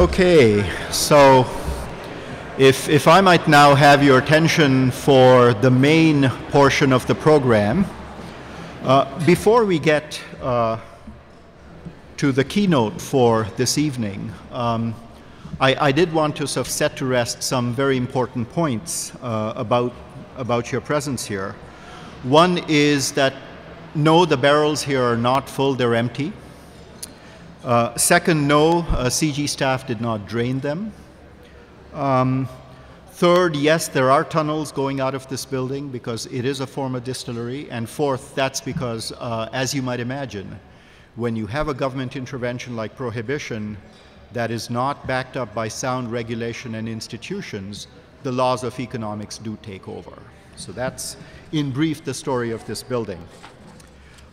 Okay, so if I might now have your attention for the main portion of the program. Before we get to the keynote for this evening, I did want to sort of set to rest some very important points about your presence here. One is that no, the barrels here are not full, they're empty. Second, no, CG staff did not drain them. Third, yes, there are tunnels going out of this building because it is a former distillery. And fourth, that's because, as you might imagine, when you have a government intervention like prohibition that is not backed up by sound regulation and institutions, the laws of economics do take over. So that's, in brief, the story of this building.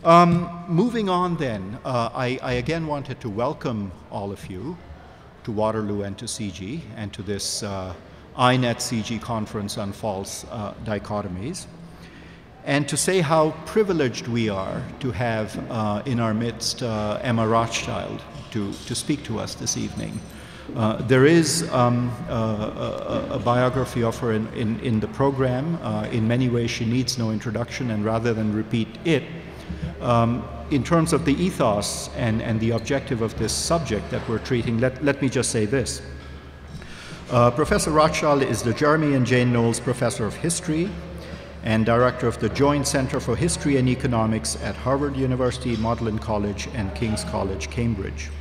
Moving on then, I again wanted to welcome all of you to Waterloo and to CG and to this INET CG conference on false dichotomies, and to say how privileged we are to have in our midst Emma Rothschild to speak to us this evening. There is a biography of her in the program. In many ways she needs no introduction, and rather than repeat it, in terms of the ethos and the objective of this subject that we're treating, let me just say this. Professor Rothschild is the Jeremy and Jane Knowles Professor of History and Director of the Joint Center for History and Economics at Harvard University, Magdalen College, and King's College, Cambridge.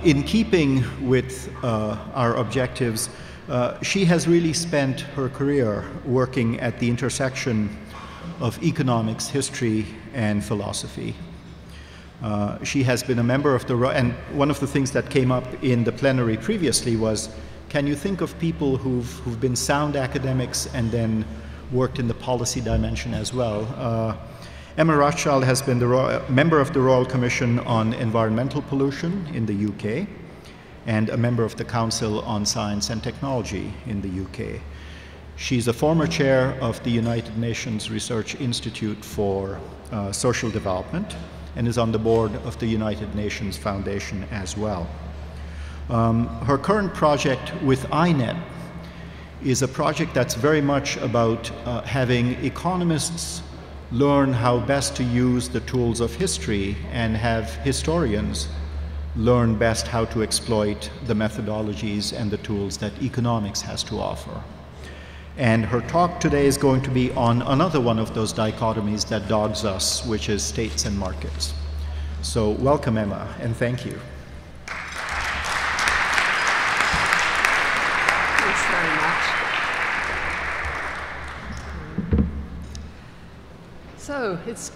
In keeping with our objectives, she has really spent her career working at the intersection of economics, history, and philosophy. She has been a member of the, and one of the things that came up in the plenary previously was, can you think of people who've been sound academics and then worked in the policy dimension as well? Emma Rothschild has been the member of the Royal Commission on Environmental Pollution in the UK and a member of the Council on Science and Technology in the UK. She's a former chair of the United Nations Research Institute for Social Development and is on the board of the United Nations Foundation as well. Her current project with INET is a project that's very much about having economists learn how best to use the tools of history and have historians learn best how to exploit the methodologies and the tools that economics has to offer. And her talk today is going to be on another one of those dichotomies that dogs us, which is states and markets. So welcome, Emma, and thank you. Thanks very much. So it's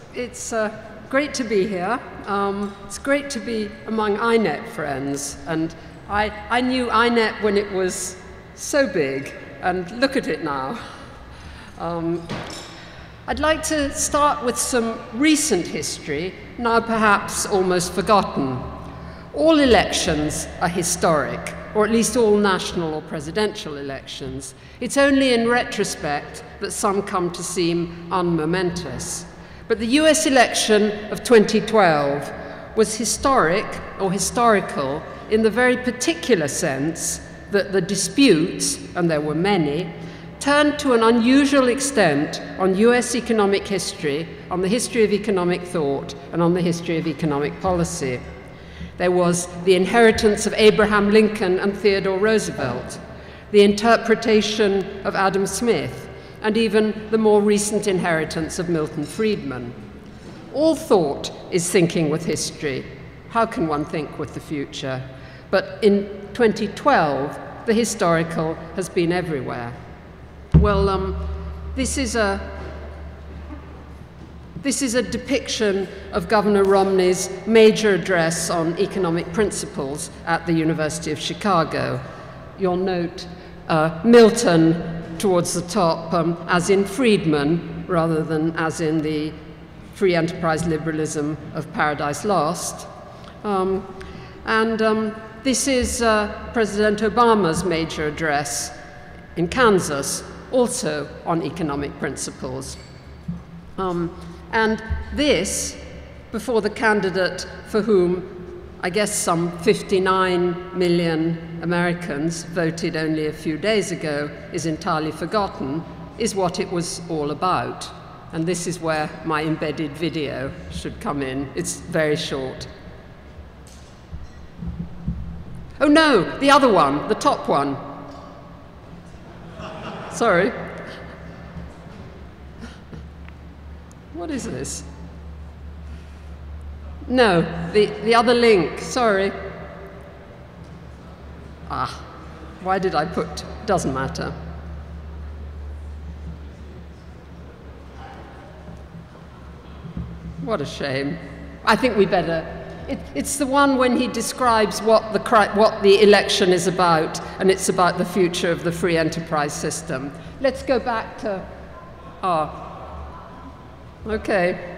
great to be here. It's great to be among INET friends. And I knew INET when it was so big. And look at it now. I'd like to start with some recent history, now perhaps almost forgotten. All elections are historic, or at least all national or presidential elections. It's only in retrospect that some come to seem unmomentous. But the US election of 2012 was historic or historical in the very particular sense that the disputes, and there were many, turned to an unusual extent on US economic history, on the history of economic thought, and on the history of economic policy. There was the inheritance of Abraham Lincoln and Theodore Roosevelt, the interpretation of Adam Smith, and even the more recent inheritance of Milton Friedman. All thought is thinking with history. How can one think with the future? But in 2012, the historical has been everywhere. Well, this is a depiction of Governor Romney's major address on economic principles at the University of Chicago. You'll note Milton towards the top, as in Friedman, rather than as in the free enterprise liberalism of Paradise Lost. This is President Obama's major address in Kansas, also on economic principles. And this, before the candidate for whom I guess some 59 million Americans voted only a few days ago is entirely forgotten, is what it was all about. And this is where my embedded video should come in. It's very short. Oh no, the other one, the top one. Sorry. What is this? No, the other link, sorry. Why did I put, doesn't matter. What a shame. I think we better, it's the one when he describes what the election is about, and it's about the future of the free enterprise system. Let's go back to, okay.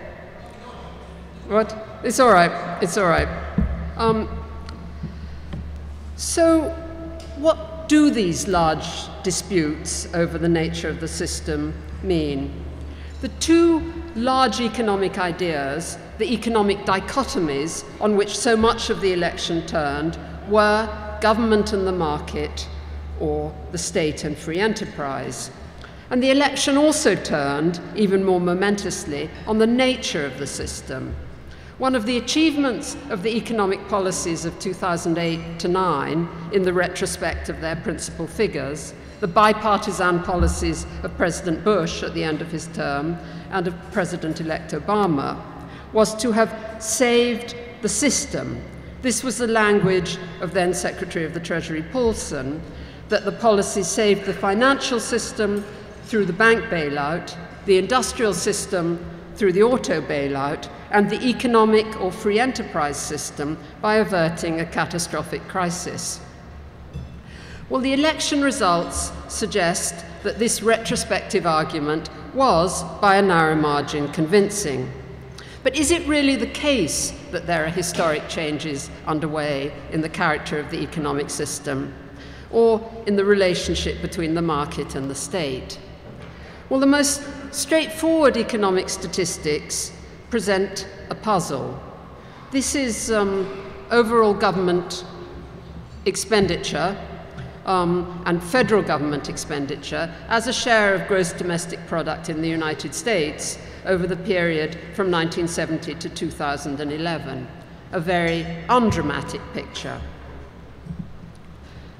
What? It's all right, it's all right. So what do these large disputes over the nature of the system mean? The two large economic ideas, the economic dichotomies on which so much of the election turned, were government and the market, or the state and free enterprise. And the election also turned, even more momentously, on the nature of the system. One of the achievements of the economic policies of 2008 to 9, in the retrospect of their principal figures, the bipartisan policies of President Bush at the end of his term and of President-elect Obama, was to have saved the system. This was the language of then Secretary of the Treasury Paulson, that the policy saved the financial system through the bank bailout, the industrial system through the auto bailout, and the economic or free enterprise system by averting a catastrophic crisis. Well, the election results suggest that this retrospective argument was, by a narrow margin, convincing. But is it really the case that there are historic changes underway in the character of the economic system, or in the relationship between the market and the state? Well, the most straightforward economic statistics present a puzzle. This is overall government expenditure and federal government expenditure as a share of gross domestic product in the United States over the period from 1970 to 2011. A very undramatic picture.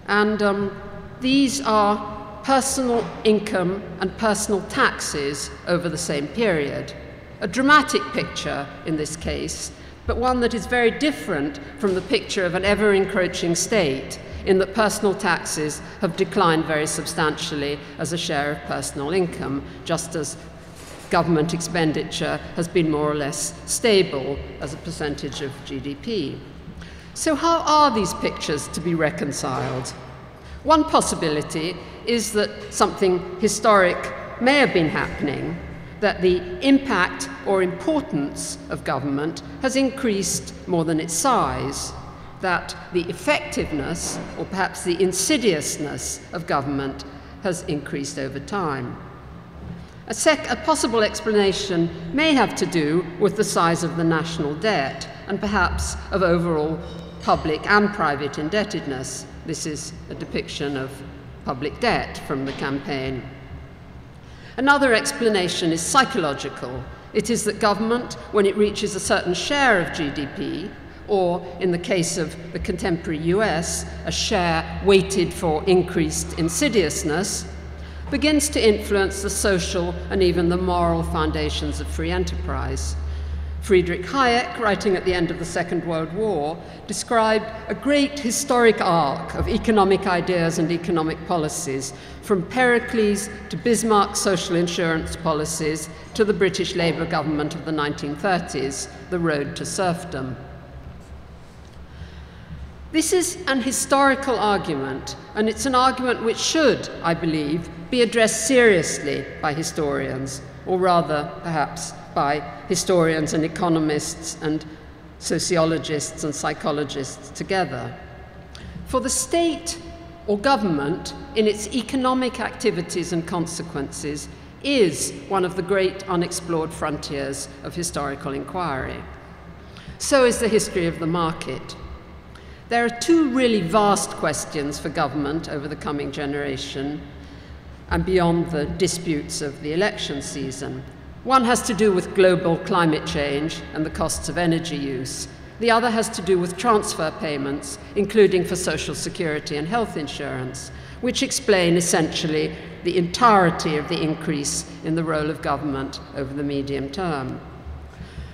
And these are personal income and personal taxes over the same period. A dramatic picture in this case, but one that is very different from the picture of an ever-encroaching state, in that personal taxes have declined very substantially as a share of personal income, just as government expenditure has been more or less stable as a percentage of GDP. So how are these pictures to be reconciled? One possibility is that something historic may have been happening, that the impact or importance of government has increased more than its size, that the effectiveness or perhaps the insidiousness of government has increased over time. A possible explanation may have to do with the size of the national debt and perhaps of overall public and private indebtedness. This is a depiction of public debt from the campaign. Another explanation is psychological. It is that government, when it reaches a certain share of GDP, or in the case of the contemporary US, a share weighted for increased insidiousness, begins to influence the social and even the moral foundations of free enterprise. Friedrich Hayek, writing at the end of the Second World War, described a great historic arc of economic ideas and economic policies, from Pericles to Bismarck's social insurance policies to the British Labour government of the 1930s, the road to serfdom. This is an historical argument, and it's an argument which should, I believe, be addressed seriously by historians, or rather, perhaps, by historians and economists and sociologists and psychologists together. For the state or government, in its economic activities and consequences, is one of the great unexplored frontiers of historical inquiry. So is the history of the market. There are two really vast questions for government over the coming generation and beyond the disputes of the election season. One has to do with global climate change and the costs of energy use. The other has to do with transfer payments, including for social security and health insurance, which explain essentially the entirety of the increase in the role of government over the medium term.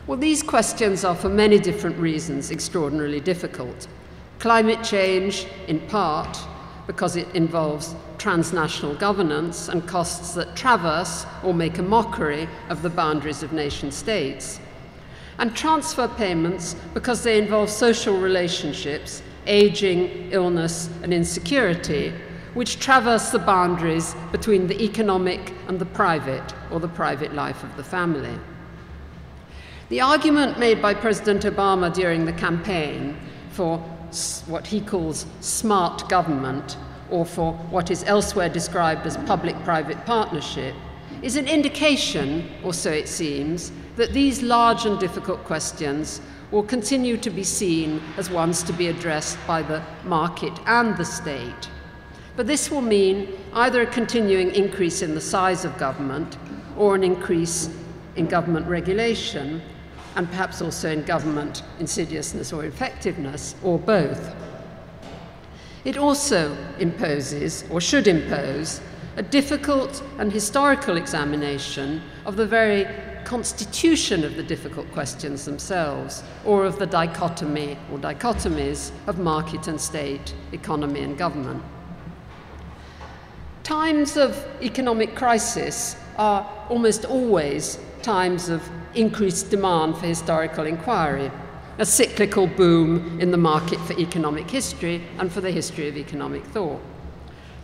Well, these questions are, for many different reasons, extraordinarily difficult. Climate change, in part, because it involves transnational governance and costs that traverse or make a mockery of the boundaries of nation states. And transfer payments because they involve social relationships, aging, illness, and insecurity, which traverse the boundaries between the economic and the private, or the private life of the family. The argument made by President Obama during the campaign for what he calls smart government, or for what is elsewhere described as public-private partnership, is an indication, or so it seems, that these large and difficult questions will continue to be seen as ones to be addressed by the market and the state. But this will mean either a continuing increase in the size of government, or an increase in government regulation, and perhaps also in government insidiousness or effectiveness, or both. It also imposes, or should impose, a difficult and historical examination of the very constitution of the difficult questions themselves, or of the dichotomy or dichotomies of market and state, economy and government. Times of economic crisis are almost always times of increased demand for historical inquiry, a cyclical boom in the market for economic history and for the history of economic thought.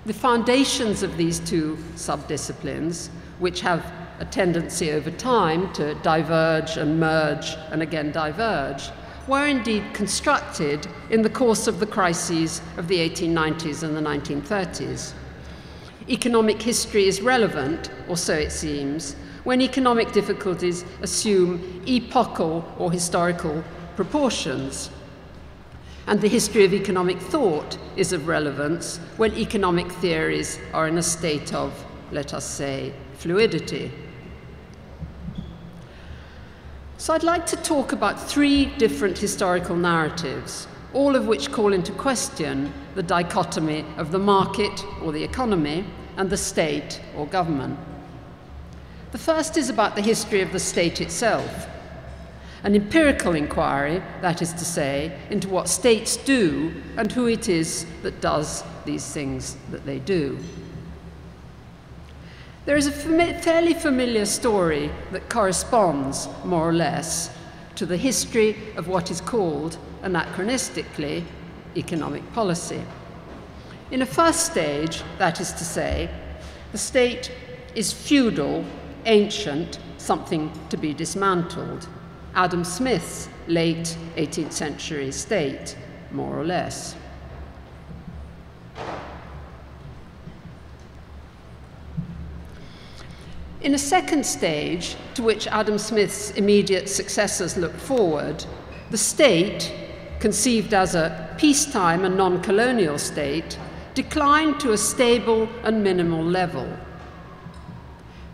The foundations of these two subdisciplines, which have a tendency over time to diverge and merge and again diverge, were indeed constructed in the course of the crises of the 1890s and the 1930s. Economic history is relevant, or so it seems, when economic difficulties assume epochal or historical proportions. And the history of economic thought is of relevance when economic theories are in a state of, let us say, fluidity. So I'd like to talk about three different historical narratives, all of which call into question the dichotomy of the market, or the economy, and the state, or government. The first is about the history of the state itself, an empirical inquiry, that is to say, into what states do and who it is that does these things that they do. There is a fairly familiar story that corresponds, more or less, to the history of what is called, anachronistically, economic policy. In a first stage, that is to say, the state is feudal, ancient, something to be dismantled. Adam Smith's late 18th century state, more or less. In a second stage, to which Adam Smith's immediate successors look forward, the state, conceived as a peacetime and non-colonial state, declined to a stable and minimal level.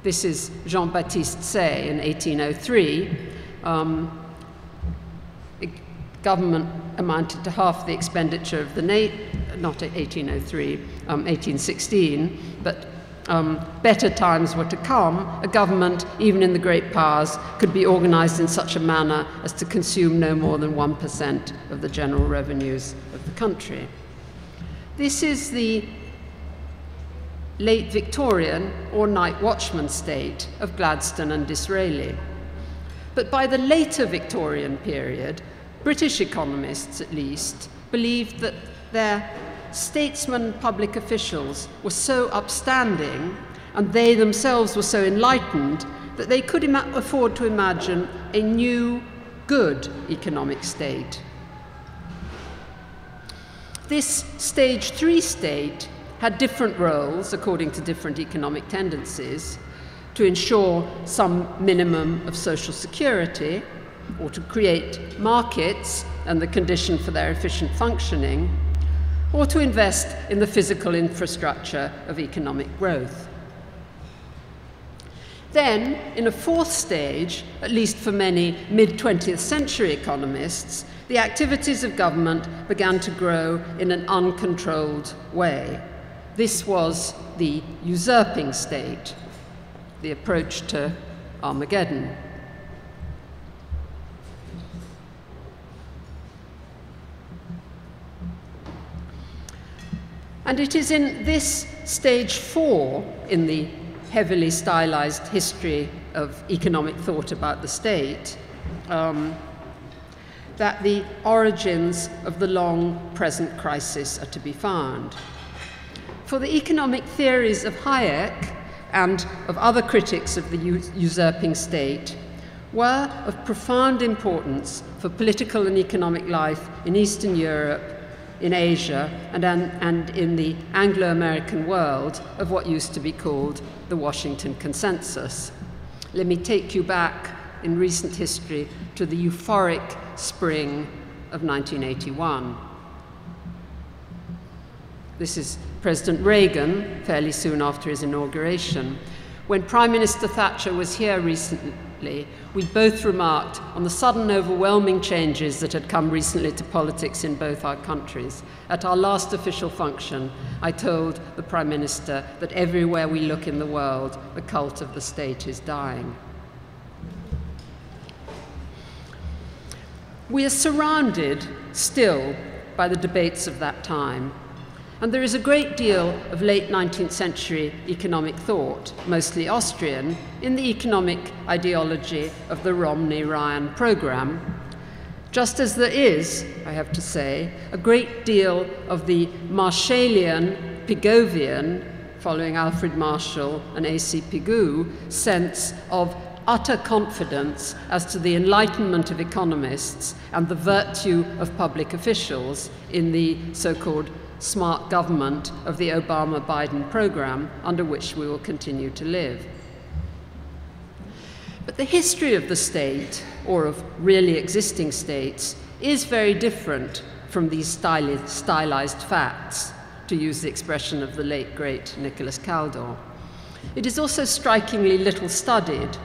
This is Jean-Baptiste Say in 1803. Government amounted to half the expenditure of the not 1803, 1816, but better times were to come. A government, even in the great powers, could be organized in such a manner as to consume no more than 1% of the general revenues of the country. This is the late Victorian or night watchman state of Gladstone and Disraeli. But by the later Victorian period, British economists at least believed that their statesmen and public officials were so upstanding and they themselves were so enlightened that they could afford to imagine a new, good economic state. This stage 3 state had different roles according to different economic tendencies: to ensure some minimum of social security, or to create markets and the condition for their efficient functioning, or to invest in the physical infrastructure of economic growth. Then, in a fourth stage, at least for many mid-20th century economists, the activities of government began to grow in an uncontrolled way. This was the usurping state, the approach to Armageddon. And it is in this stage 4 in the heavily stylized history of economic thought about the state that the origins of the long present crisis are to be found. For the economic theories of Hayek and of other critics of the usurping state were of profound importance for political and economic life in Eastern Europe, in Asia, and in the Anglo-American world of what used to be called the Washington Consensus. Let me take you back in recent history to the euphoric spring of 1981. This is President Reagan, fairly soon after his inauguration. When Prime Minister Thatcher was here recently, we both remarked on the sudden overwhelming changes that had come recently to politics in both our countries. At our last official function, I told the Prime Minister that everywhere we look in the world, the cult of the state is dying. We are surrounded still by the debates of that time, and there is a great deal of late 19th century economic thought, mostly Austrian, in the economic ideology of the Romney-Ryan program, just as there is, I have to say, a great deal of the Marshallian, Pigovian, following Alfred Marshall and A.C. Pigou, sense of utter confidence as to the enlightenment of economists and the virtue of public officials in the so-called smart government of the Obama-Biden program, under which we will continue to live. But the history of the state, or of really existing states, is very different from these stylized facts, to use the expression of the late, great Nicholas Caldor. It is also strikingly little studied,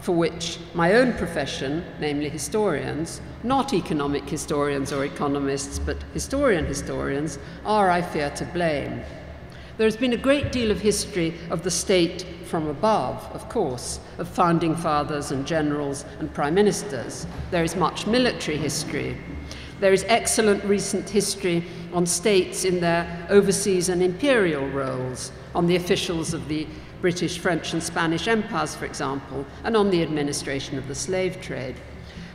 for which my own profession, namely historians, not economic historians or economists, but historians, are, I fear, to blame. There has been a great deal of history of the state from above, of course, of founding fathers and generals and prime ministers. There is much military history. There is excellent recent history on states in their overseas and imperial roles, on the officials of the British, French, and Spanish empires, for example, and on the administration of the slave trade.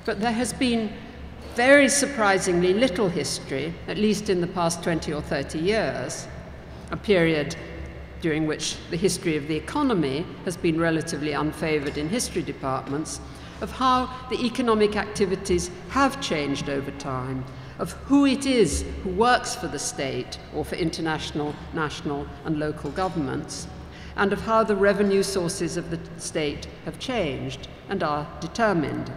But there has been very surprisingly little history, at least in the past 20 or 30 years, a period during which the history of the economy has been relatively unfavored in history departments, of how the economic activities have changed over time, of who it is who works for the state or for international, national, and local governments, and of how the revenue sources of the state have changed and are determined.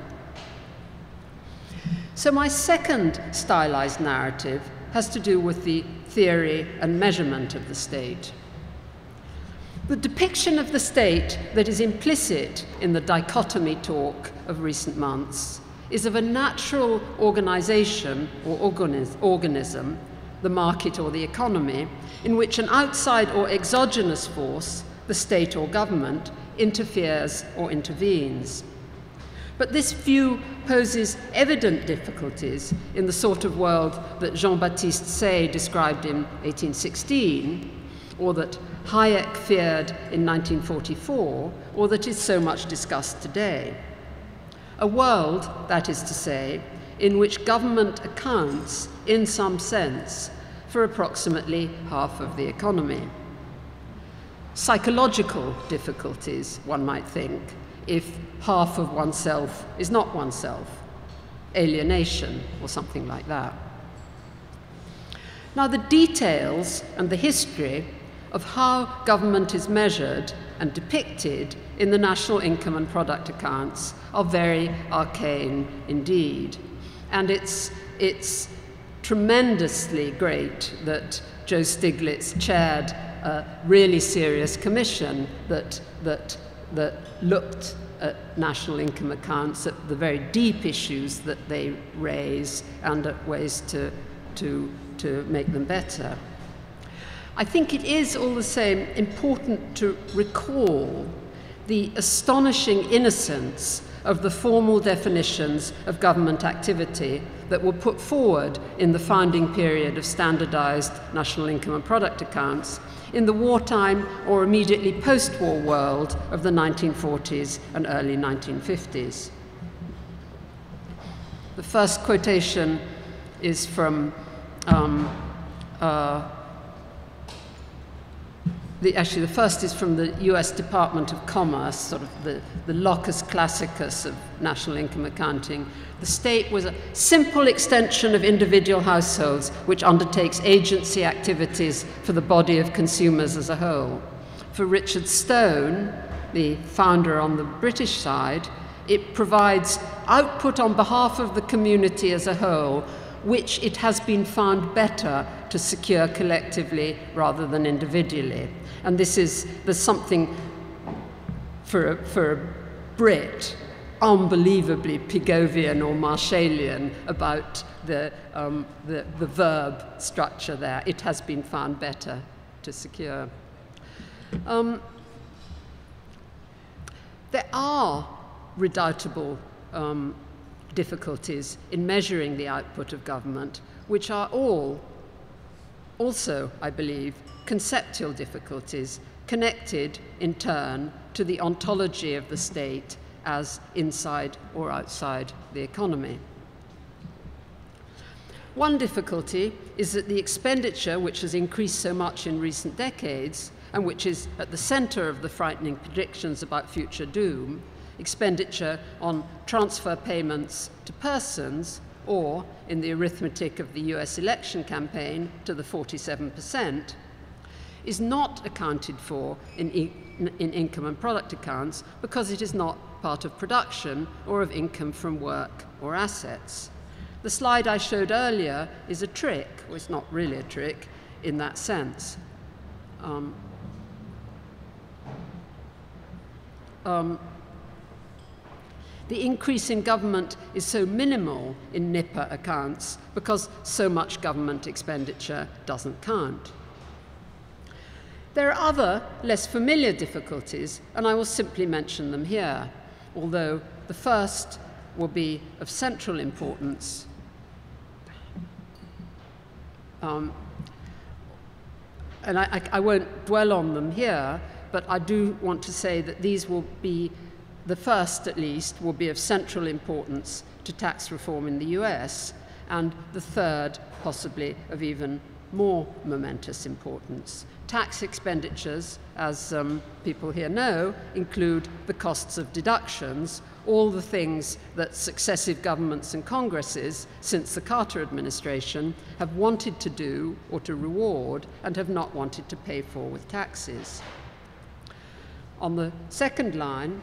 So my second stylized narrative has to do with the theory and measurement of the state. The depiction of the state that is implicit in the dichotomy talk of recent months is of a natural organization or organism, the market or the economy, in which an outside or exogenous force, the state or government, interferes or intervenes. But this view poses evident difficulties in the sort of world that Jean-Baptiste Say described in 1816, or that Hayek feared in 1944, or that is so much discussed today. A world, that is to say, in which government accounts, in some sense, for approximately half of the economy. Psychological difficulties, one might think, if half of oneself is not oneself, alienation or something like that. Now, the details and the history of how government is measured and depicted in the national income and product accounts are very arcane indeed. And it's it's tremendously great that Joe Stiglitz chaired a really serious commission that looked at national income accounts, at the very deep issues that they raise, and at ways to make them better. I think it is all the same important to recall the astonishing innocence of the formal definitions of government activity that were put forward in the founding period of standardized national income and product accounts in the wartime or immediately post-war world of the 1940s and early 1950s. The first quotation is from actually, the first is from the US Department of Commerce, sort of the locus classicus of national income accounting. The state was a simple extension of individual households which undertakes agency activities for the body of consumers as a whole. For Richard Stone, the founder on the British side, it provides output on behalf of the community as a whole, which it has been found better to secure collectively rather than individually. And there's something for a Brit unbelievably Pigovian or Marshallian about the verb structure there. It has been found better to secure. There are redoubtable difficulties in measuring the output of government, which are all also, I believe, conceptual difficulties connected in turn to the ontology of the state as inside or outside the economy. One difficulty is that the expenditure, which has increased so much in recent decades and which is at the center of the frightening predictions about future doom, expenditure on transfer payments to persons, or in the arithmetic of the US election campaign to the 47%, is not accounted for in income and product accounts because it is not part of production or of income from work or assets. The slide I showed earlier is a trick, well, it's not really a trick in that sense. The increase in government is so minimal in NIPA accounts because so much government expenditure doesn't count. There are other, less familiar difficulties, and I will simply mention them here, although the first will be of central importance. And I won't dwell on them here, but I do want to say that these will be, the first at least, will be of central importance to tax reform in the US, and the third possibly of even more momentous importance. Tax expenditures, as people here know, include the costs of deductions, all the things that successive governments and Congresses since the Carter administration have wanted to do or to reward and have not wanted to pay for with taxes. On the second line,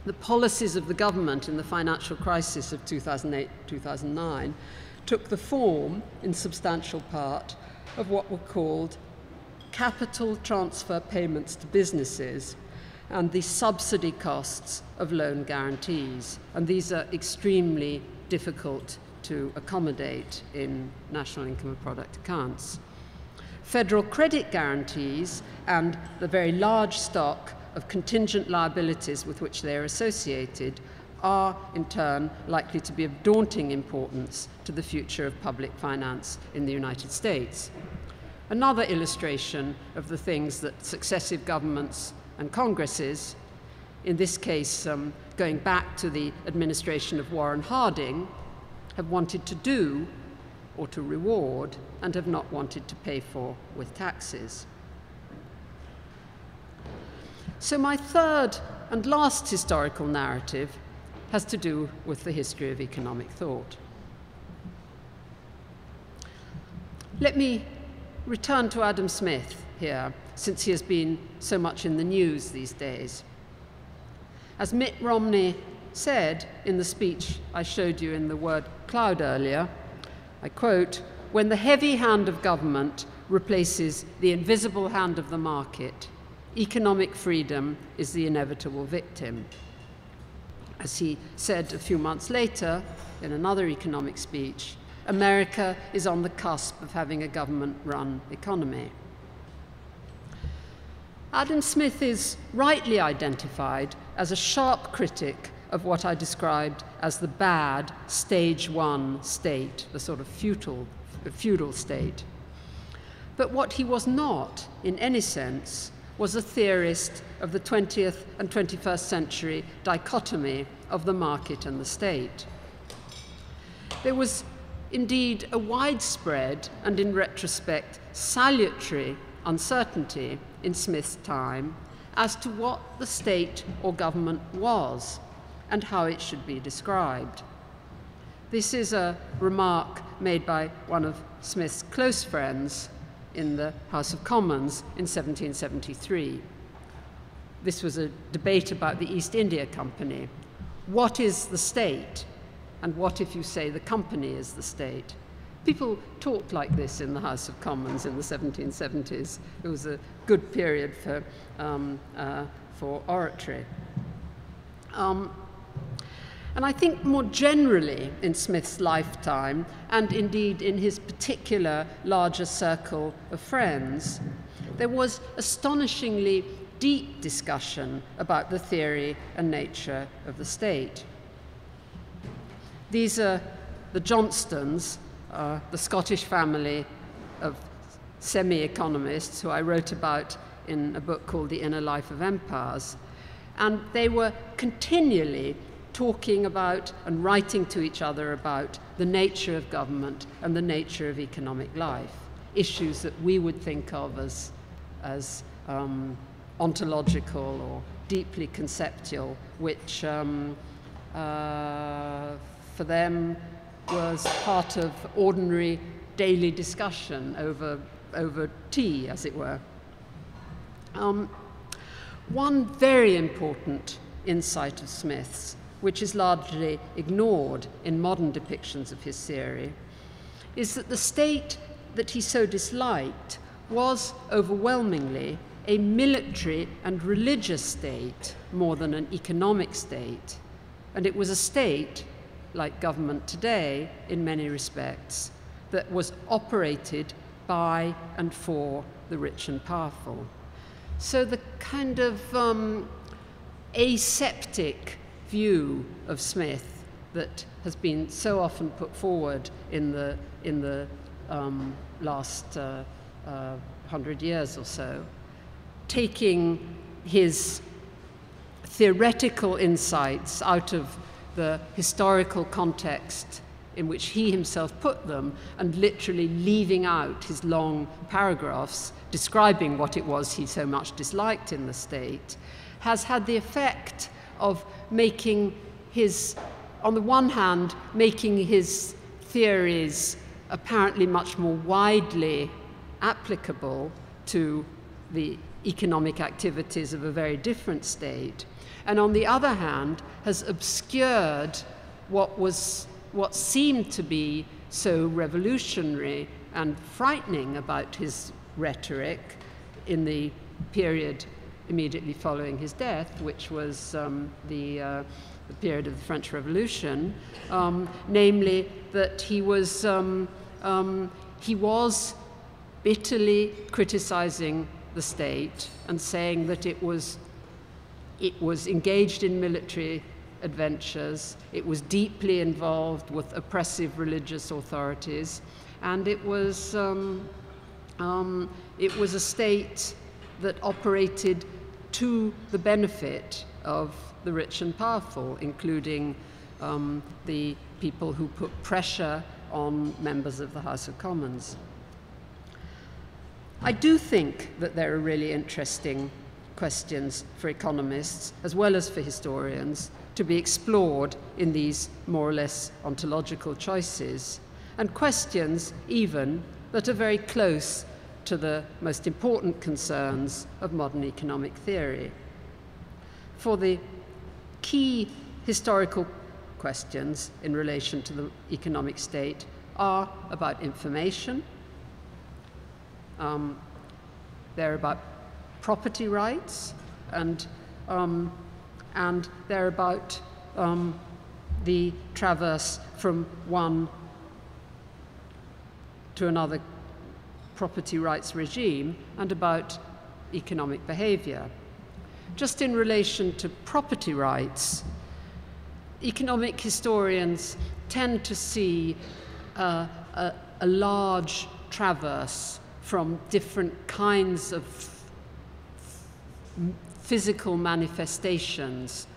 the policies of the government in the financial crisis of 2008-2009 took the form, in substantial part, of what were called capital transfer payments to businesses and the subsidy costs of loan guarantees. And these are extremely difficult to accommodate in national income and product accounts. Federal credit guarantees and the very large stock of contingent liabilities with which they are associated are, in turn, likely to be of daunting importance to the future of public finance in the United States. Another illustration of the things that successive governments and Congresses, in this case going back to the administration of Warren Harding, have wanted to do or to reward and have not wanted to pay for with taxes. So my third and last historical narrative has to do with the history of economic thought. Let me return to Adam Smith here, since he has been so much in the news these days. As Mitt Romney said in the speech I showed you in the word cloud earlier, I quote, "When the heavy hand of government replaces the invisible hand of the market, economic freedom is the inevitable victim." As he said a few months later in another economic speech, America is on the cusp of having a government-run economy. Adam Smith is rightly identified as a sharp critic of what I described as the bad stage one state, the sort of feudal state. But what he was not, in any sense, was a theorist of the 20th and 21st century dichotomy of the market and the state. There was indeed a widespread and, in retrospect, salutary uncertainty in Smith's time as to what the state or government was and how it should be described. This is a remark made by one of Smith's close friends in the House of Commons in 1773. This was a debate about the East India Company. What is the state? And what if you say the company is the state? People talked like this in the House of Commons in the 1770s. It was a good period for oratory. And I think more generally in Smith's lifetime, and indeed in his particular larger circle of friends, there was astonishingly deep discussion about the theory and nature of the state. These are the Johnstons, the Scottish family of semi-economists who I wrote about in a book called The Inner Life of Empires. And they were continually talking about and writing to each other about the nature of government and the nature of economic life, issues that we would think of as ontological or deeply conceptual, which for them was part of ordinary daily discussion over tea, as it were. One very important insight of Smith's, which is largely ignored in modern depictions of his theory, is that the state that he so disliked was overwhelmingly a military and religious state more than an economic state. And it was a state, like government today in many respects, that was operated by and for the rich and powerful. So the kind of aseptic view of Smith that has been so often put forward in the last 100 years or so, taking his theoretical insights out of the historical context in which he himself put them and literally leaving out his long paragraphs describing what it was he so much disliked in the state, has had the effect of making his, on the one hand, making his theories apparently much more widely applicable to the economic activities of a very different state, and on the other hand, has obscured what seemed to be so revolutionary and frightening about his rhetoric in the period immediately following his death, which was the period of the French Revolution, namely that he was bitterly criticizing the state and saying that it was engaged in military adventures, it was deeply involved with oppressive religious authorities, and it was a state that operated to the benefit of the rich and powerful, including the people who put pressure on members of the House of Commons. I do think that there are really interesting questions for economists, as well as for historians, to be explored in these more or less ontological choices, and questions even that are very close to the most important concerns of modern economic theory. For the key historical questions in relation to the economic state, are about information. They're about property rights, and they're about the traverse from one to another property rights regime, and about economic behavior. Just in relation to property rights, economic historians tend to see a large traverse from different kinds of physical manifestations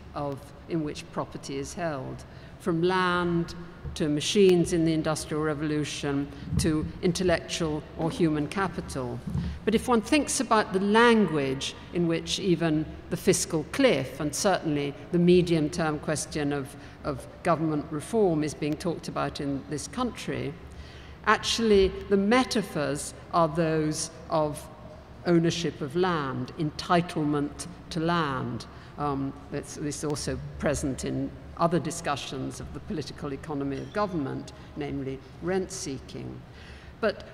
in which property is held, from land to machines in the Industrial Revolution to intellectual or human capital. But if one thinks about the language in which even the fiscal cliff and certainly the medium-term question of government reform is being talked about in this country, actually the metaphors are those of ownership of land, entitlement to land. This is also present in other discussions of the political economy of government, namely rent-seeking. But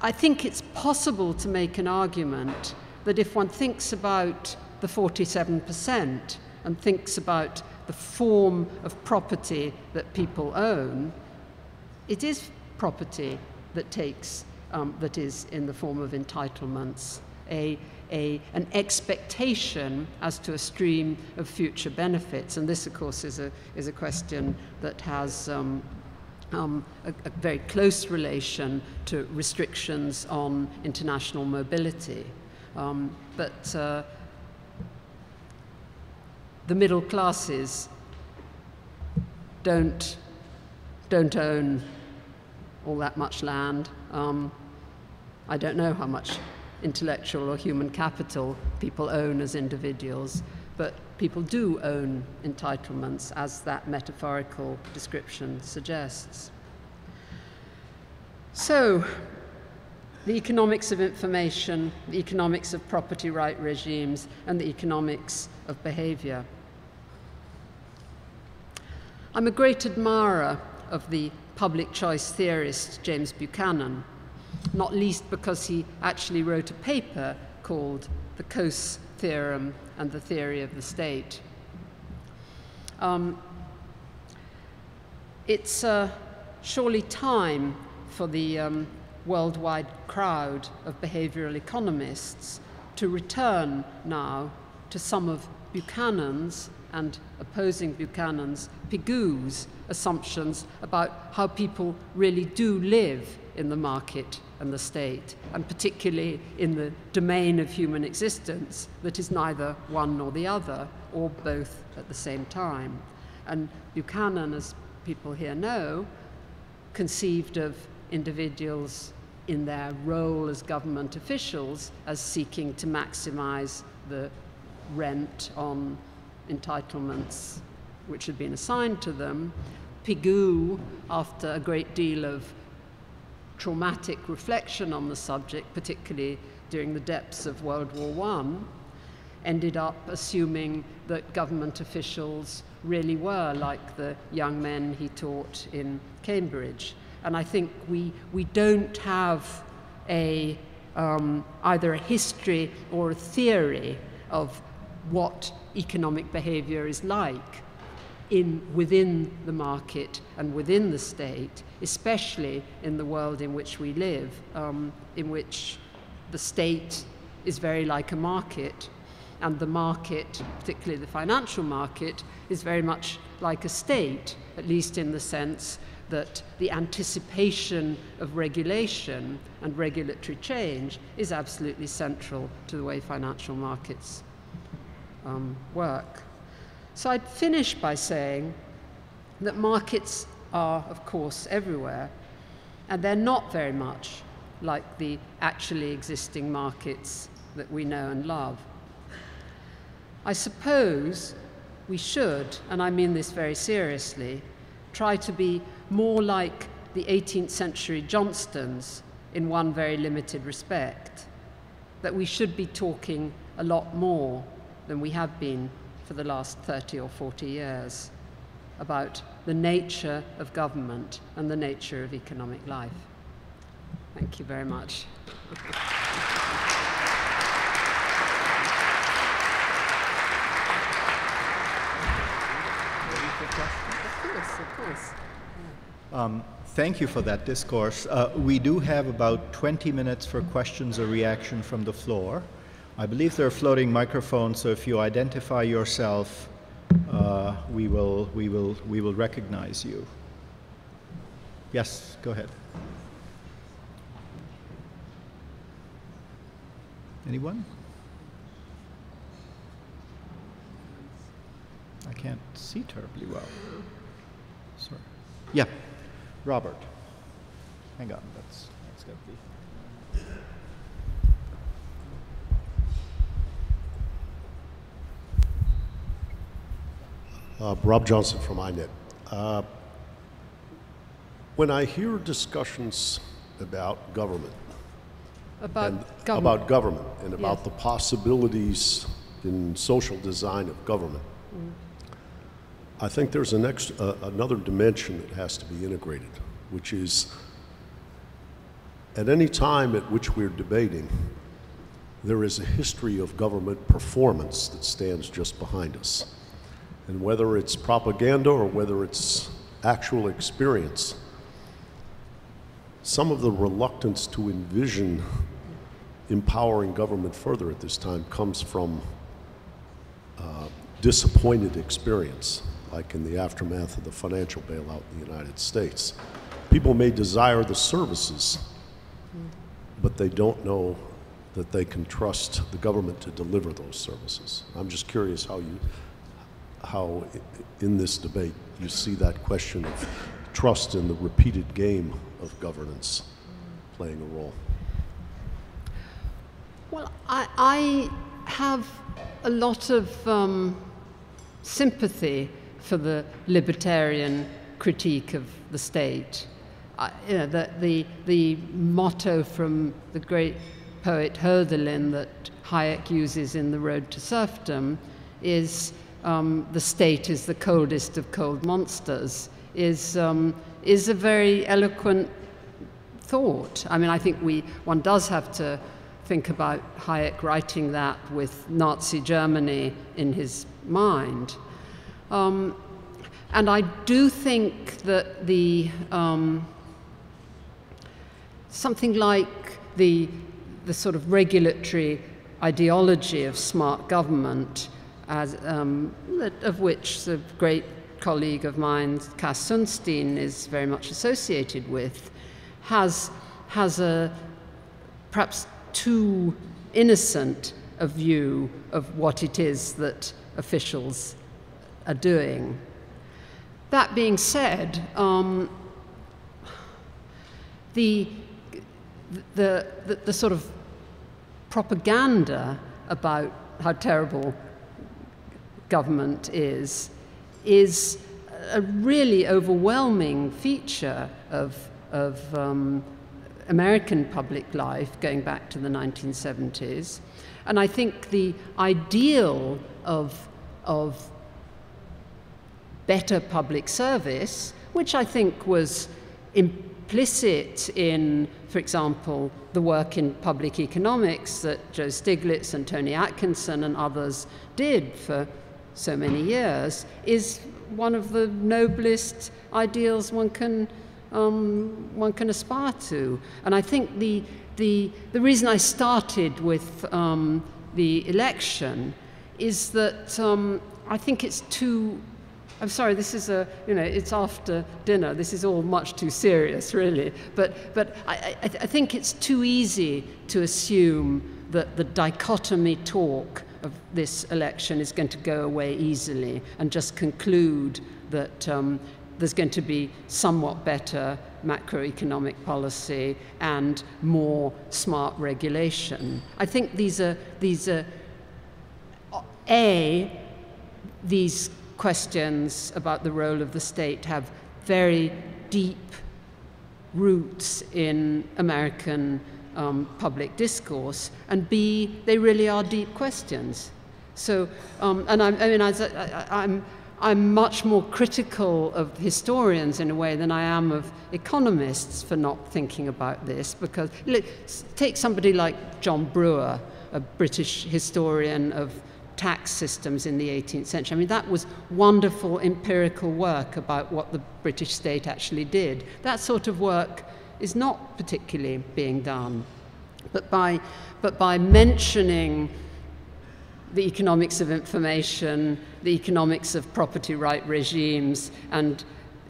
I think it's possible to make an argument that if one thinks about the 47% and thinks about the form of property that people own, it is property that that is in the form of entitlements, an expectation as to a stream of future benefits. And this, of course, is a question that has a very close relation to restrictions on international mobility. But the middle classes don't own all that much land. I don't know how much intellectual or human capital people own as individuals, but people do own entitlements, as that metaphorical description suggests. So, the economics of information, the economics of property right regimes, and the economics of behavior. I'm a great admirer of the public choice theorist James Buchanan, not least because he actually wrote a paper called The Coase Theorem and the Theory of the State. It's surely time for the worldwide crowd of behavioral economists to return now to some of Buchanan's and opposing Buchanan's Pigou's assumptions about how people really do live in the market and the state, and particularly in the domain of human existence that is neither one nor the other, or both at the same time. And Buchanan, as people here know, conceived of individuals in their role as government officials as seeking to maximize the rent on entitlements which had been assigned to them. Pigou, after a great deal of traumatic reflection on the subject, particularly during the depths of World War I, ended up assuming that government officials really were like the young men he taught in Cambridge. And I think we don't have either a history or a theory of what economic behavior is like within the market and within the state, especially in the world in which we live, in which the state is very like a market, and the market, particularly the financial market, is very much like a state, at least in the sense that the anticipation of regulation and regulatory change is absolutely central to the way financial markets work. So I'd finish by saying that markets are, of course, everywhere, and they're not very much like the actually existing markets that we know and love. I suppose we should, and I mean this very seriously, try to be more like the 18th century Johnstons in one very limited respect, that we should be talking a lot more than we have been for the last 30 or 40 years about the nature of government and the nature of economic life. Thank you very much. Of course. Thank you for that discourse. We do have about 20 minutes for questions or reaction from the floor. I believe there are floating microphones, so if you identify yourself, we will recognize you. Yes, go ahead. Anyone? I can't see terribly well. Sorry. Yeah, Robert. Hang on, that's got to be. Rob Johnson from INET. When I hear discussions about government, About government and about Yes. the possibilities in social design of government, I think there's another dimension that has to be integrated, which is at any time at which we're debating, there is a history of government performance that stands just behind us. And whether it's propaganda or whether it's actual experience, some of the reluctance to envision empowering government further at this time comes from disappointed experience, like in the aftermath of the financial bailout in the United States. People may desire the services, but they don't know that they can trust the government to deliver those services. I'm just curious how in this debate you see that question of trust in the repeated game of governance playing a role. Well, I have a lot of sympathy for the libertarian critique of the state. You know, the motto from the great poet Hölderlin that Hayek uses in The Road to Serfdom is the state is the coldest of cold monsters, is a very eloquent thought. I mean, I think one does have to think about Hayek writing that with Nazi Germany in his mind. And I do think that something like the sort of regulatory ideology of smart government, of which the great colleague of mine, Cass Sunstein, is very much associated with, has a perhaps too innocent a view of what it is that officials are doing. That being said, the sort of propaganda about how terrible government is a really overwhelming feature of American public life going back to the 1970s. And I think the ideal of better public service, which I think was implicit in, for example, the work in public economics that Joe Stiglitz and Tony Atkinson and others did for so many years, is one of the noblest ideals one can aspire to. And I think the reason I started with the election is that I think it's too. I'm sorry, this is it's after dinner. This is all much too serious, really. But I think it's too easy to assume that the dichotomy talk of this election is going to go away easily and just conclude that there's going to be somewhat better macroeconomic policy and more smart regulation. I think these questions about the role of the state have very deep roots in American public discourse, and B, they really are deep questions. So, and I'm I'm much more critical of historians in a way than I am of economists for not thinking about this, because take somebody like John Brewer, a British historian of tax systems in the 18th century. I mean, that was wonderful empirical work about what the British state actually did. That sort of work is not particularly being done. But by mentioning the economics of information, the economics of property right regimes, and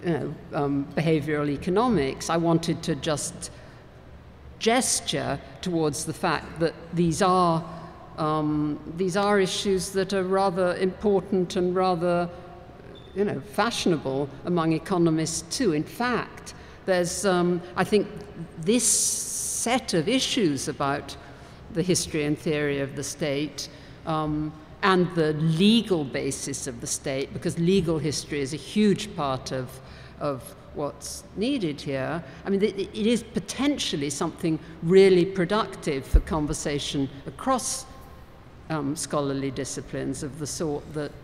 behavioral economics, I wanted to just gesture towards the fact that these are issues that are rather important and rather, fashionable among economists too. In fact, there's, I think, this set of issues about the history and theory of the state and the legal basis of the state, because legal history is a huge part of what's needed here. I mean, it is potentially something really productive for conversation across scholarly disciplines of the sort that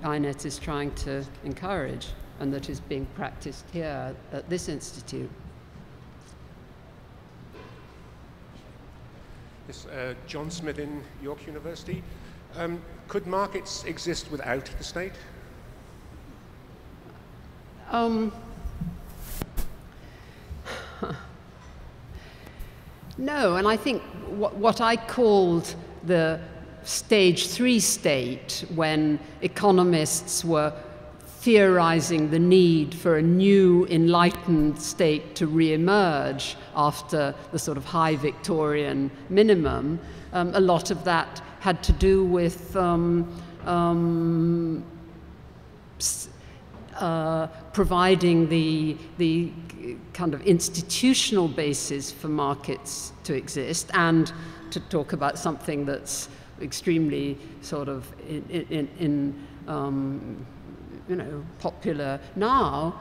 INET is trying to encourage and that is being practiced here at this institute. Yes, John Smith in York University. Could markets exist without the state? No, and I think what I called the stage 3 state, when economists were theorizing the need for a new enlightened state to re-emerge after the sort of high Victorian minimum, a lot of that had to do with providing the kind of institutional basis for markets to exist, and to talk about something that's extremely sort of popular now,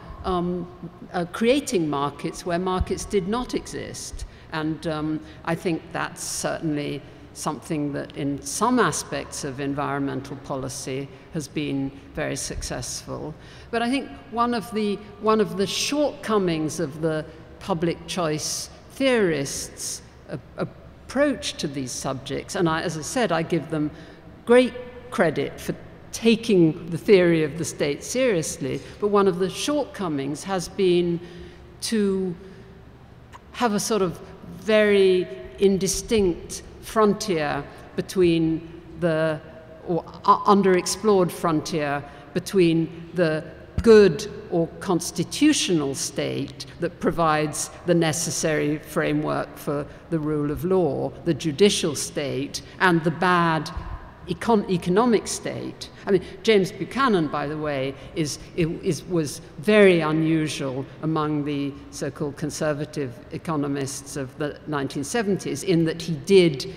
creating markets where markets did not exist. And I think that's certainly something that in some aspects of environmental policy has been very successful. But I think one of the shortcomings of the public choice theorists' approach to these subjects, and as I said, I give them great credit for taking the theory of the state seriously, but one of the shortcomings has been to have a sort of very indistinct frontier between or underexplored frontier between the good or constitutional state that provides the necessary framework for the rule of law, the judicial state, and the bad economic state. I mean, James Buchanan, by the way, was very unusual among the so-called conservative economists of the 1970s, in that he did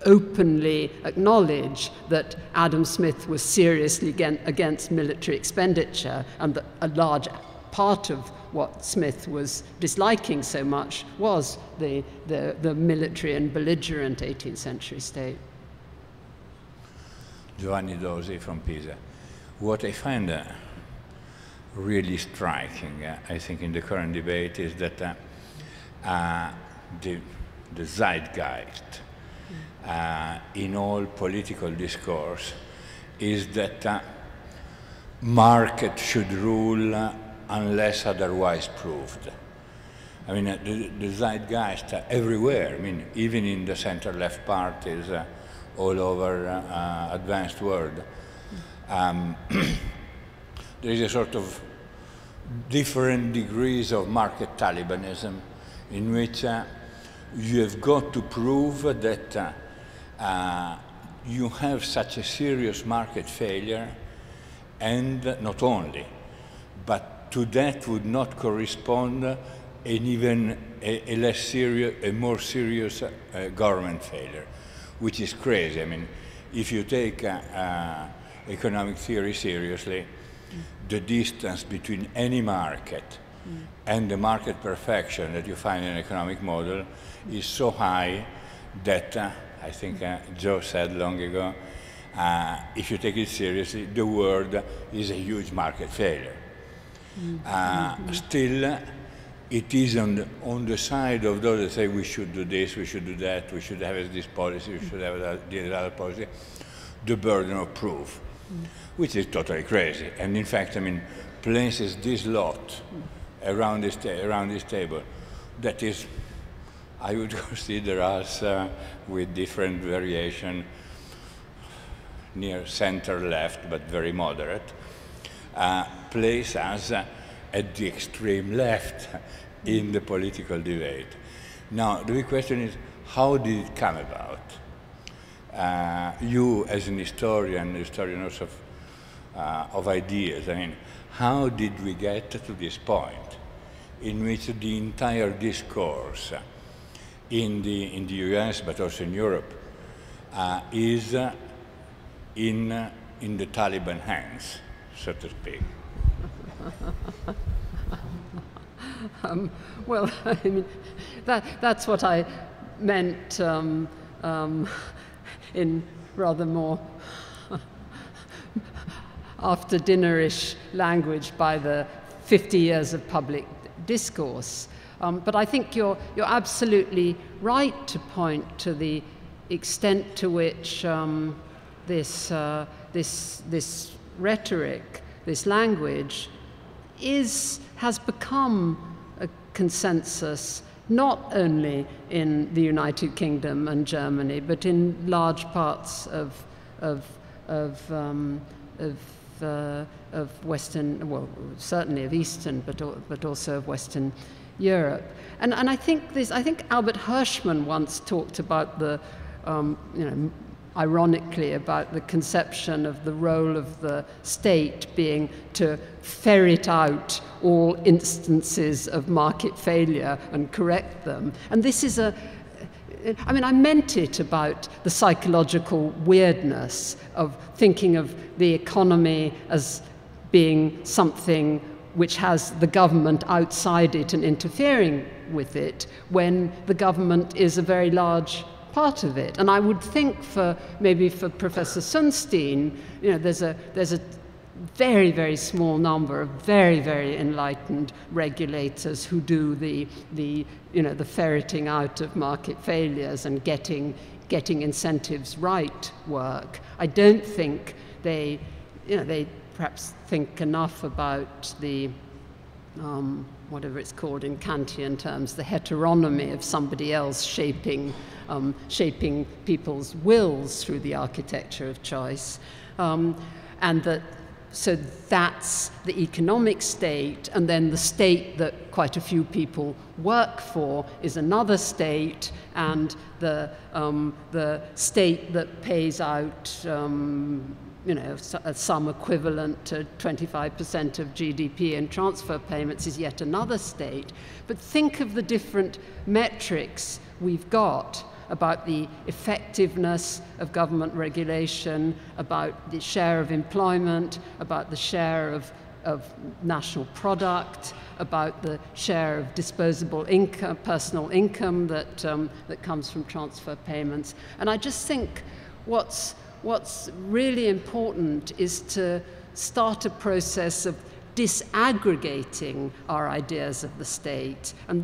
openly acknowledge that Adam Smith was seriously against military expenditure, and that a large part of what Smith was disliking so much was the military and belligerent 18th century state. Giovanni Dosi from Pisa. What I find really striking, I think, in the current debate is that the zeitgeist in all political discourse is that market should rule unless otherwise proved. I mean, the zeitgeist everywhere, I mean, even in the center-left parties, all over advanced world. There is a sort of different degrees of market Talibanism in which you have got to prove that you have such a serious market failure, and not only, but to that would not correspond an even a more serious government failure, which is crazy. I mean, if you take economic theory seriously, the distance between any market and the market perfection that you find in an economic model is so high that, I think Joe said long ago, if you take it seriously, the world is a huge market failure. Still, it is on the side of those that say we should do this, we should do that, we should have this policy, we should have this other policy, the burden of proof, which is totally crazy. And in fact, I mean, places this lot around this table that is, I would consider us with different variation near center-left, but very moderate, place us at the extreme left in the political debate. Now, the big question is, how did it come about? You, as an historian also of ideas, I mean, how did we get to this point in which the entire discourse in the US, but also in Europe, is in the Taliban hands, so to speak? Well, I mean, that's what I meant in rather more after-dinnerish language by the 50 years of public discourse. But I think you're absolutely right to point to the extent to which this rhetoric, this language, has become a consensus not only in the United Kingdom and Germany, but in large parts of Western, well, certainly of Eastern, but also of Western Europe. And I think Albert Hirschman once talked about the, ironically, about the conception of the role of the state being to ferret out all instances of market failure and correct them. And this is I meant it about the psychological weirdness of thinking of the economy as being something which has the government outside it and interfering with it, when the government is a very large part of it. And I would think maybe for Professor Sunstein, there's a very, very small number of very, very enlightened regulators who do the ferreting out of market failures and getting incentives right work. I don't think they perhaps think enough about the whatever it's called in Kantian terms, the heteronomy of somebody else shaping people's wills through the architecture of choice, so that's the economic state, and then the state that quite a few people work for is another state, and the state that pays out some equivalent to 25% of GDP in transfer payments is yet another state. But think of the different metrics we've got about the effectiveness of government regulation, about the share of employment, about the share of national product, about the share of disposable income, personal income that comes from transfer payments. And I just think what's really important is to start a process of disaggregating our ideas of the state and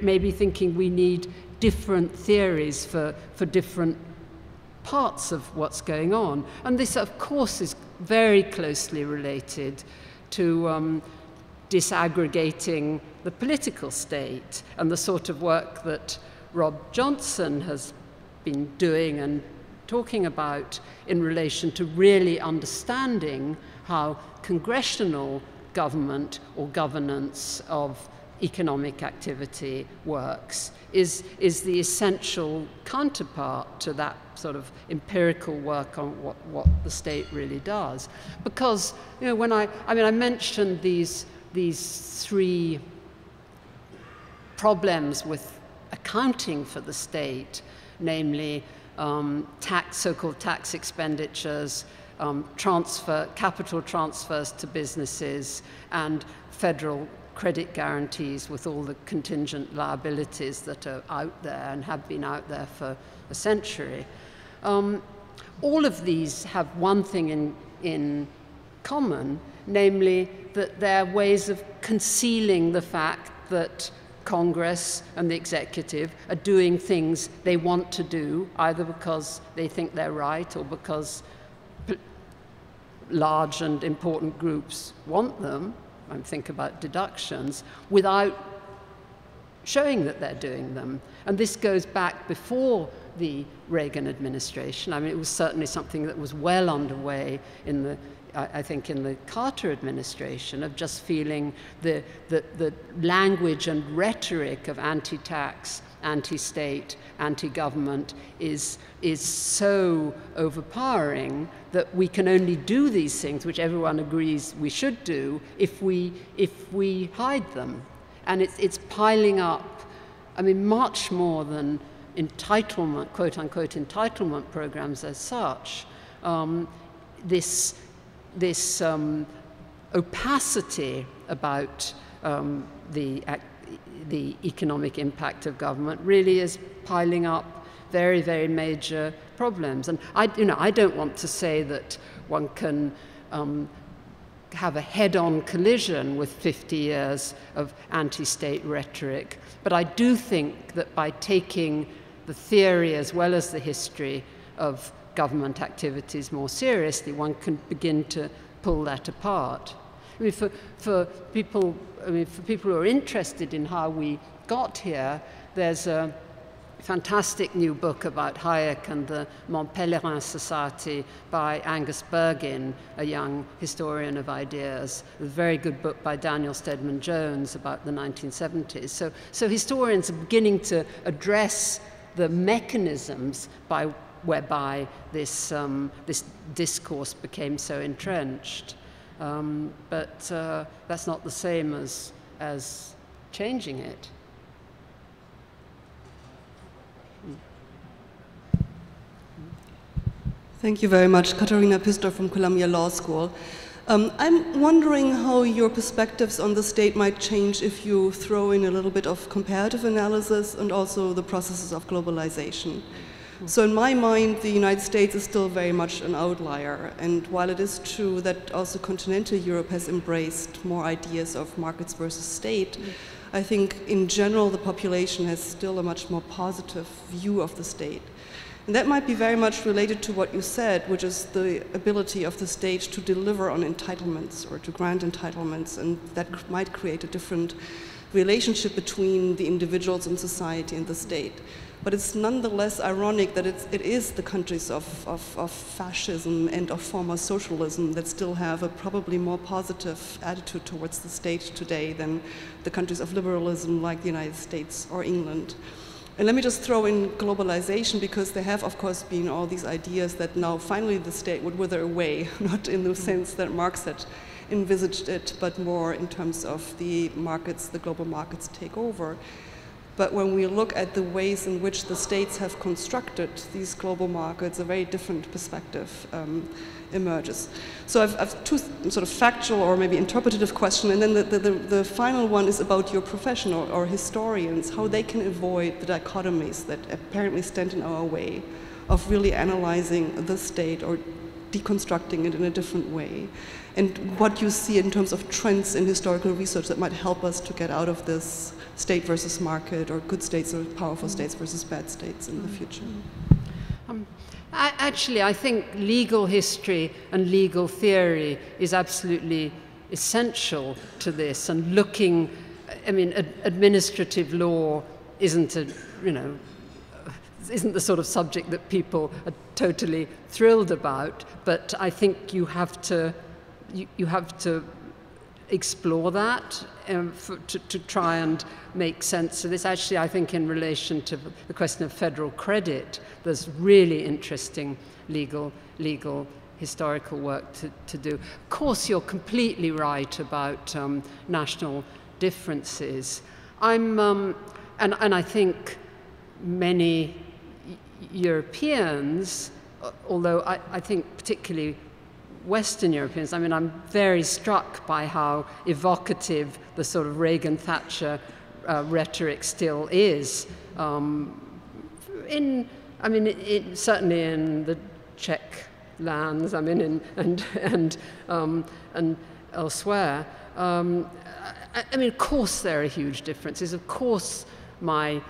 maybe thinking we need different theories for different parts of what's going on. And this, of course, is very closely related to disaggregating the political state and the sort of work that Rob Johnson has been doing and talking about in relation to really understanding how congressional government or governance of economic activity works is the essential counterpart to that sort of empirical work on what the state really does. Because when I mentioned these three problems with accounting for the state, namely so-called tax expenditures, capital transfers to businesses, and federal credit guarantees with all the contingent liabilities that are out there and have been out there for a century. all of these have one thing in common, namely that they're ways of concealing the fact that Congress and the executive are doing things they want to do, either because they think they're right or because large and important groups want them. I think about deductions, without showing that they're doing them. And this goes back before the Reagan administration. I mean, it was certainly something that was well underway in the, I think, in the Carter administration, of just feeling the language and rhetoric of anti-tax, anti-state, anti-government is so overpowering that we can only do these things, which everyone agrees we should do, if we hide them. And it's piling up, I mean, much more than entitlement, quote-unquote, entitlement programs as such. This opacity about the economic impact of government really is piling up very, very major problems. And I don't want to say that one can have a head-on collision with 50 years of anti-state rhetoric, but I do think that by taking the theory as well as the history of government activities more seriously, one can begin to pull that apart. I mean, for people who are interested in how we got here, there's a fantastic new book about Hayek and the Mont Pelerin Society by Angus Bergin, a young historian of ideas. A very good book by Daniel Stedman Jones about the 1970s. So historians are beginning to address the mechanisms whereby this discourse became so entrenched. But that's not the same as changing it. Thank you very much. Katharina Pistor from Columbia Law School. I'm wondering how your perspectives on the state might change if you throw in a little bit of comparative analysis and also the processes of globalization. So in my mind, the United States is still very much an outlier. And while it is true that also continental Europe has embraced more ideas of markets versus state, I think in general the population has still a much more positive view of the state. And that might be very much related to what you said, which is the ability of the state to deliver on entitlements or to grant entitlements, and that might create a different relationship between the individuals in society and the state. But it's nonetheless ironic that it is the countries of fascism and of former socialism that still have a probably more positive attitude towards the state today than the countries of liberalism like the United States or England. And let me just throw in globalization, because there have, of course, been all these ideas that now finally the state would wither away, not in the sense that Marx had envisaged it, but more in terms of the markets, the global markets take over. But when we look at the ways in which the states have constructed these global markets, a very different perspective emerges. So I've two sort of factual or maybe interpretative questions, and then the final one is about your profession or historians, how they can avoid the dichotomies that apparently stand in our way of really analyzing the state or deconstructing it in a different way, and what you see in terms of trends in historical research that might help us to get out of this state versus market, or good states or powerful states versus bad states in the future. Actually, I think legal history and legal theory is absolutely essential to this, and looking, I mean, administrative law isn't the sort of subject that people are totally thrilled about, but I think you have to explore that to try and make sense of this. Actually, I think in relation to the question of federal credit, there's really interesting legal historical work to do. Of course, you're completely right about national differences. And I think many Europeans, although I think particularly Western Europeans, I mean, I'm very struck by how evocative the sort of Reagan-Thatcher rhetoric still is. Certainly in the Czech lands, I mean, and elsewhere. I mean, of course there are huge differences. Of course my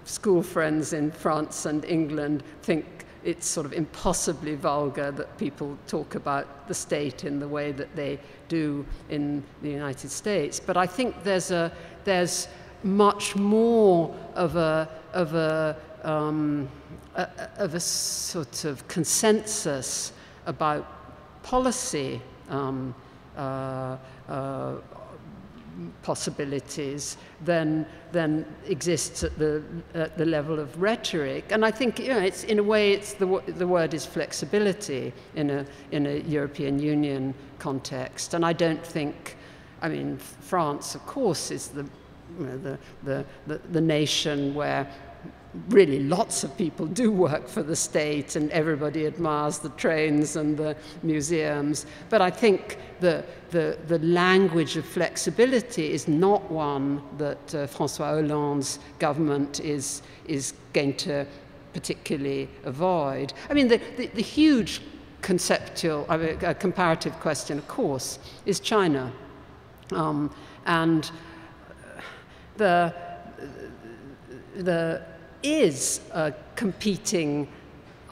school friends in France and England think it's sort of impossibly vulgar that people talk about the state in the way that they do in the United States. But I think there's much more of a sort of consensus about policy possibilities than exists at the level of rhetoric. And I think it's in a way the word is flexibility in a European Union context. And I don't think, I mean, France of course is the nation where really lots of people do work for the state and everybody admires the trains and the museums. But I think the language of flexibility is not one that François Hollande's government is going to particularly avoid. I mean, the huge conceptual, comparative question, of course, is China. And there is a competing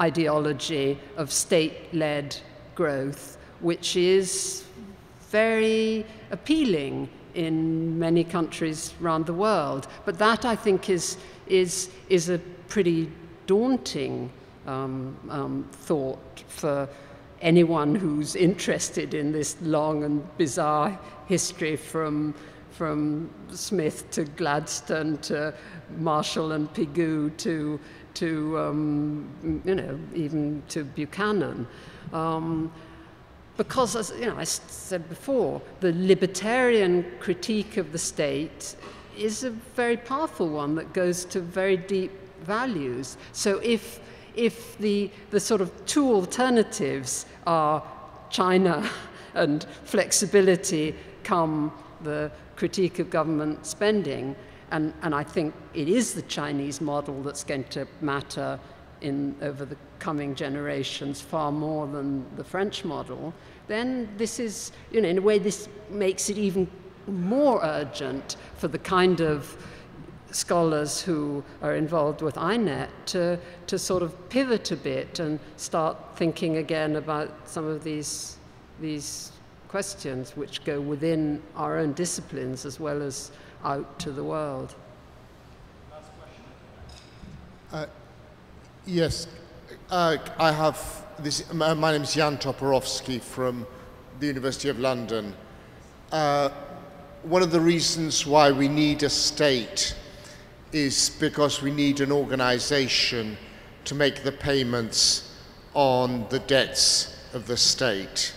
ideology of state-led growth, which is very appealing in many countries around the world. But that, I think, is a pretty daunting thought for anyone who's interested in this long and bizarre history from Smith to Gladstone to Marshall and Pigou to even to Buchanan. Because, as I said before, the libertarian critique of the state is a very powerful one that goes to very deep values. So if the sort of two alternatives are China and flexibility come the critique of government spending, and I think it is the Chinese model that's going to matter over the coming generations far more than the French model, then this is, in a way, this makes it even more urgent for the kind of scholars who are involved with INET to sort of pivot a bit and start thinking again about some of these questions which go within our own disciplines as well as out to the world. Last question. Yes, I have this. My name is Jan Toporowski from the University of London. One of the reasons why we need a state is because we need an organization to make the payments on the debts of the state.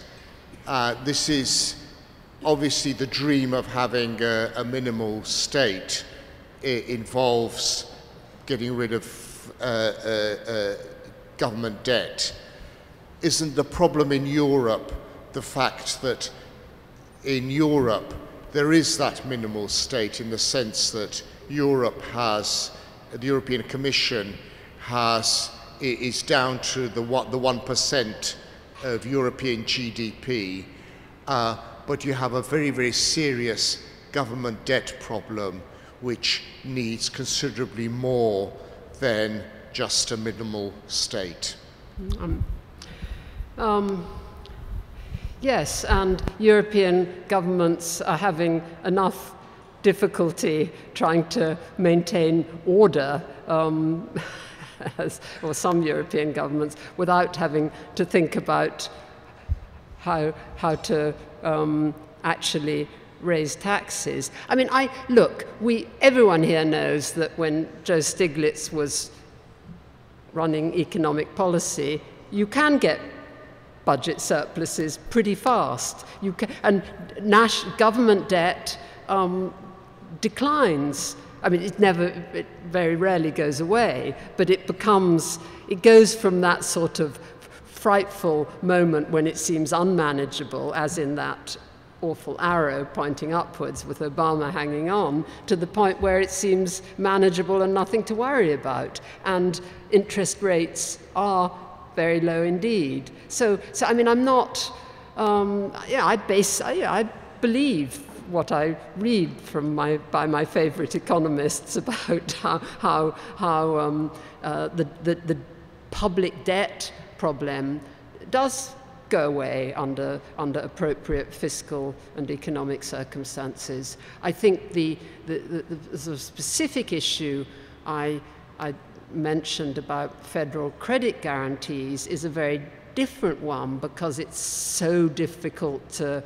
This is obviously the dream of having a minimal state. It involves getting rid of government debt. Isn't the problem in Europe the fact that in Europe there is that minimal state, in the sense that Europe has, the European Commission is down to the 1% of European GDP, but you have a very, very serious government debt problem which needs considerably more than just a minimal state. Yes, and European governments are having enough difficulty trying to maintain order, or some European governments, without having to think about how to actually raise taxes. I mean, everyone here knows that when Joe Stiglitz was running economic policy, you can get budget surpluses pretty fast. And government debt declines. I mean, it very rarely goes away, but it goes from that sort of frightful moment when it seems unmanageable, as in that awful arrow pointing upwards with Obama hanging on, to the point where it seems manageable and nothing to worry about. And interest rates are very low indeed. So I mean, I'm not, I believe what I read from by my favorite economists about how the public debt problem does go away under appropriate fiscal and economic circumstances. I think the sort of specific issue I mentioned about federal credit guarantees is a very different one, because it's so difficult to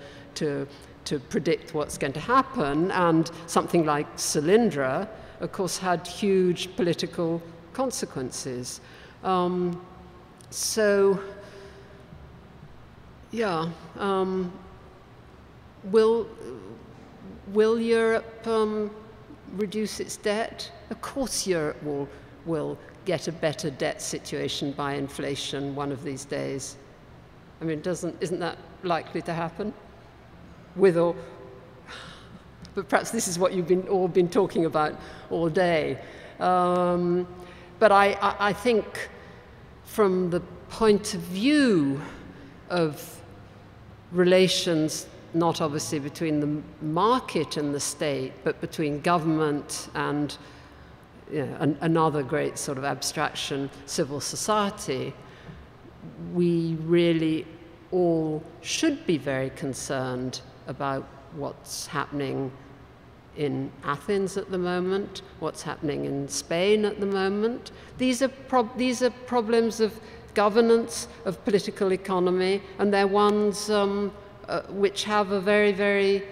predict what's going to happen, and something like Solyndra, of course, had huge political consequences. Will Europe reduce its debt? Of course Europe will get a better debt situation by inflation one of these days. I mean, isn't that likely to happen? But perhaps this is what you've all been talking about all day. But I think from the point of view of relations, not obviously between the market and the state, but between government and another great sort of abstraction, civil society, we really all should be very concerned about what's happening in Athens at the moment, what's happening in Spain at the moment. These are problems of governance, of political economy, and they're ones which have a very, very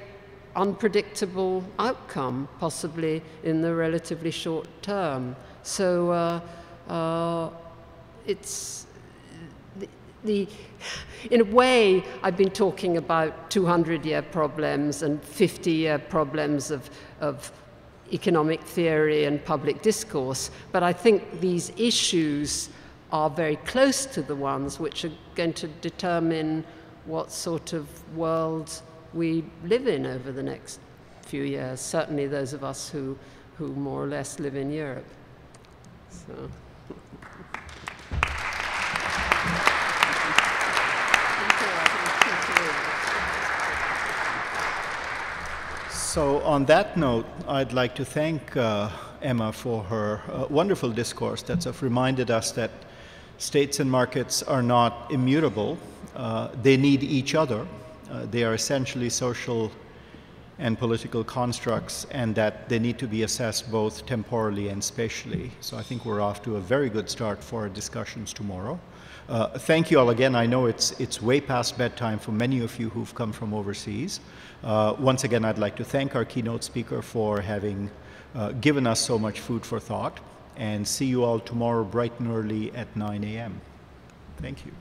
unpredictable outcome, possibly in the relatively short term. So it's in a way, I've been talking about 200-year problems and 50-year problems of economic theory and public discourse, but I think these issues are very close to the ones which are going to determine what sort of world we live in over the next few years, certainly those of us who more or less live in Europe. So. So on that note, I'd like to thank Emma for her wonderful discourse that's reminded us that states and markets are not immutable. They need each other. They are essentially social and political constructs, and that they need to be assessed both temporally and spatially. So I think we're off to a very good start for our discussions tomorrow. Thank you all again. I know it's way past bedtime for many of you who've come from overseas. Once again, I'd like to thank our keynote speaker for having given us so much food for thought, and see you all tomorrow bright and early at 9 a.m. Thank you.